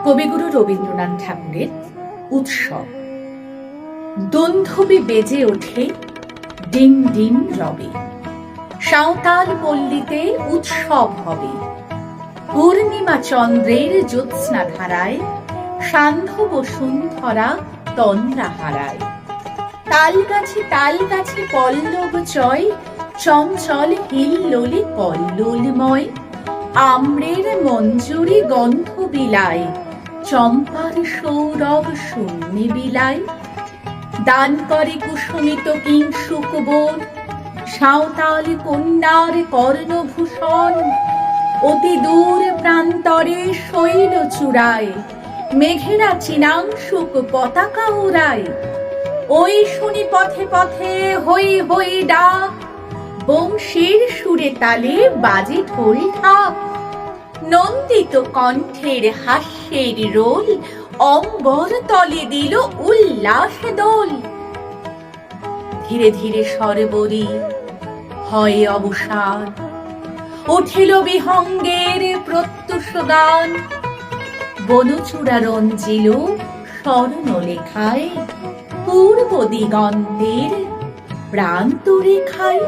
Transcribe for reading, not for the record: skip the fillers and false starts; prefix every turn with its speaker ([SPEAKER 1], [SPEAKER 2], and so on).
[SPEAKER 1] কবিগুরু রবীন্দ্রনাথ ঠাকুরের উৎসব। দোন্ধবি বেজে ওঠে ডিং ডিং রবে, সাঁওতাল পল্লীতে উৎসব হবে। পূর্ণিমা চন্দ্রের জ্যোৎস্না ধারায় সান্ধ্য বসুন্ধরা তন্দ্রা হারায়। তাল গাছে পল্লব চয়, চঞ্চল হিল্লোলে কল্লোলময়। আম্রের মঞ্জুরি গন্ধ বিলায়, চম্পার সৌরভ শূন্যে বিলায়। দান করে কুসুমিত কিংশুক বন, সাঁওতাল কন্যার কর্ণভূষণ। অতি দূর প্রান্তরে শৈল চূড়ায়, মেঘেরা চিনাংশুক পতাকা উড়ায়। ওই শুনি পথে পথে হই হই ডাক, বংশীর সুরে তালে বাজে ঢোল ঢাক। নন্দিত কণ্ঠের হাস্যের রোল, অম্বর তলে দিল উল্লাস দোল। ধীরে ধীরে সরবরি হয় অবসান, উঠিল বিহঙ্গের প্রত্যুষ গান। বনচূড়া রঞ্জিল স্বর্ণ লেখায়, পূর্ব দিগন্তের প্রান্ত রেখায়।